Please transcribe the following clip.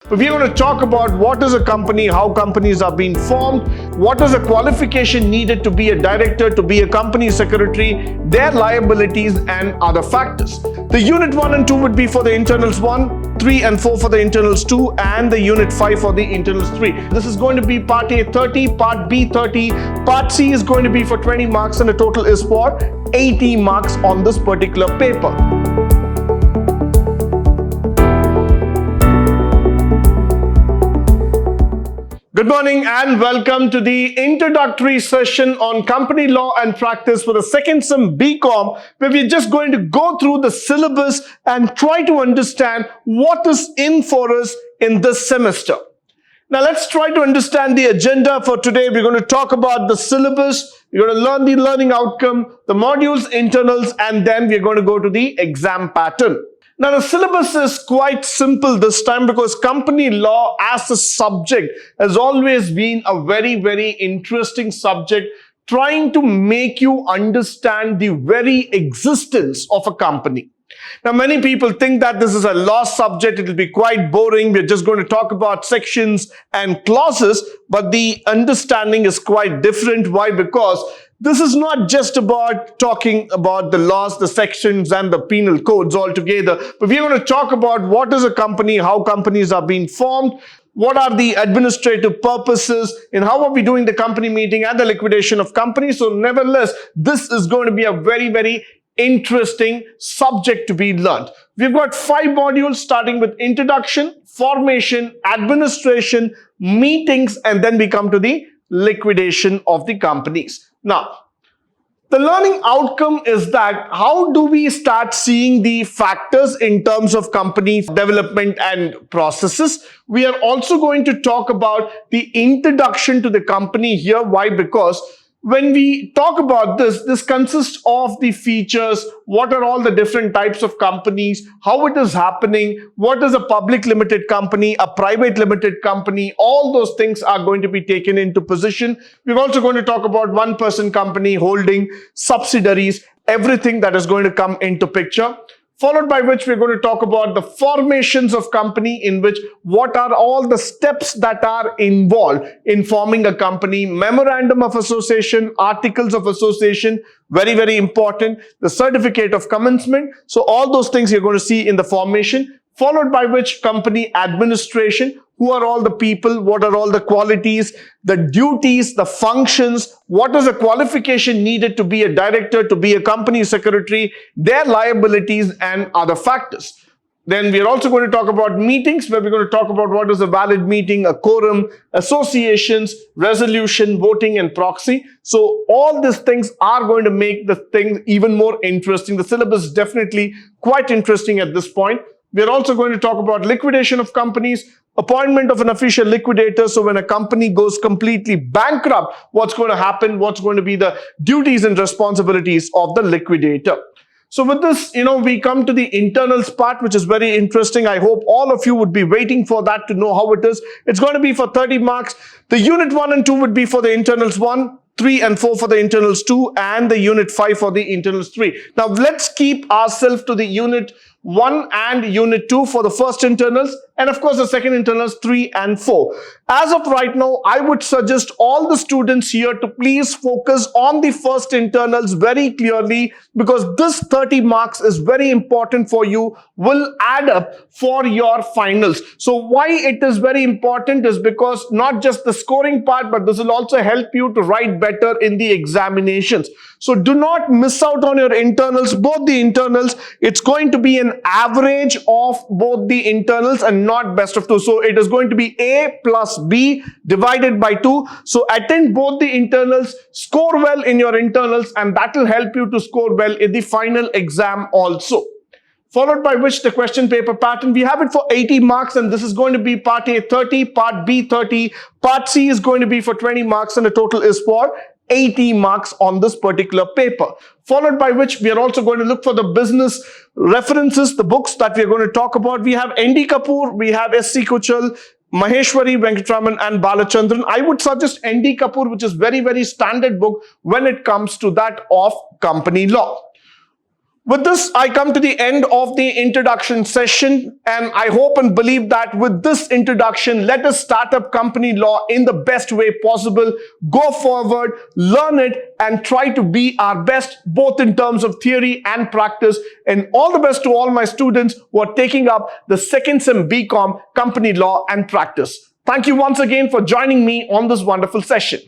But we're going to talk about what is a company, how companies are being formed, what is a qualification needed to be a director, to be a company secretary, their liabilities and other factors. The unit 1 and 2 would be for the internals 1, 3 and 4 for the internals 2, and the unit 5 for the internals 3. This is going to be part A 30, part B 30, part C is going to be for 20 marks, and the total is for 80 marks on this particular paper. Good morning and welcome to the introductory session on company law and practice for the second sem BCom, where we're just going to go through the syllabus and try to understand what is in for us in this semester. Now let's try to understand the agenda for today. We're going to talk about the syllabus, we're going to learn the learning outcome, the modules, internals, and then we're going to go to the exam pattern. Now, the syllabus is quite simple this time because company law as a subject has always been a very interesting subject, trying to make you understand the very existence of a company. Now, many people think that this is a law subject. It will be quite boring. We're just going to talk about sections and clauses, but the understanding is quite different. Why? Because this is not just about talking about the laws, the sections and the penal codes altogether, but we're going to talk about what is a company, how companies are being formed, what are the administrative purposes, and how are we doing the company meeting and the liquidation of companies. So nevertheless, this is going to be a very interesting subject to be learned. We've got 5 modules starting with introduction, formation, administration, meetings, and then we come to the liquidation of the companies. Now, the learning outcome is that how do we start seeing the factors in terms of company development and processes. We are also going to talk about the introduction to the company here. Why? Because when we talk about this consists of the features, what are all the different types of companies, how it is happening, what is a public limited company, a private limited company, all those things are going to be taken into position. We're also going to talk about one-person company, holding, subsidiaries, everything that is going to come into picture. Followed by which we're going to talk about the formations of company, in which what are all the steps that are involved in forming a company, memorandum of association, articles of association, very important, the certificate of commencement. So all those things you're going to see in the formation, followed by which company administration. Who are all the people? What are all the qualities, the duties, the functions? What is the qualification needed to be a director, to be a company secretary, their liabilities and other factors. Then we are also going to talk about meetings, where we're going to talk about what is a valid meeting, a quorum, associations, resolution, voting and proxy. So all these things are going to make the thing even more interesting. The syllabus is definitely quite interesting at this point. We are also going to talk about liquidation of companies, appointment of an official liquidator. So when a company goes completely bankrupt, what's going to happen? What's going to be the duties and responsibilities of the liquidator? So with this, we come to the internals part, which is very interesting. I hope all of you would be waiting for that to know how it is. It's going to be for 30 marks. The unit 1 and 2 would be for the internals 1, 3 and 4 for the internals 2, and the unit 5 for the internals 3. Now let's keep ourselves to the unit 1 and unit 2 for the first internals, and of course the second internals 3 and 4. As of right now, I would suggest all the students here to please focus on the first internals very clearly, because this 30 marks is very important for you, will add up for your finals. So why it is very important is because not just the scoring part, but this will also help you to write better in the examinations. So do not miss out on your internals, both the internals. It's going to be an average of both the internals and not best of 2. So it is going to be A plus B divided by 2. So attend both the internals, score well in your internals, and that will help you to score well in the final exam also. Followed by which the question paper pattern, we have it for 80 marks, and this is going to be part A 30, part B 30, part C is going to be for 20 marks, and the total is for 80 marks on this particular paper. Followed by which we are also going to look for the business references, the books that we are going to talk about. We have N.D. Kapoor, we have S.C. Kuchal, Maheshwari, Venkatraman and Balachandran. I would suggest N.D. Kapoor, which is very standard book when it comes to that of company law. With this, I come to the end of the introduction session, and I hope and believe that with this introduction, let us start up company law in the best way possible. Go forward, learn it, and try to be our best, both in terms of theory and practice. And all the best to all my students who are taking up the second sem BCom, company law and practice. Thank you once again for joining me on this wonderful session.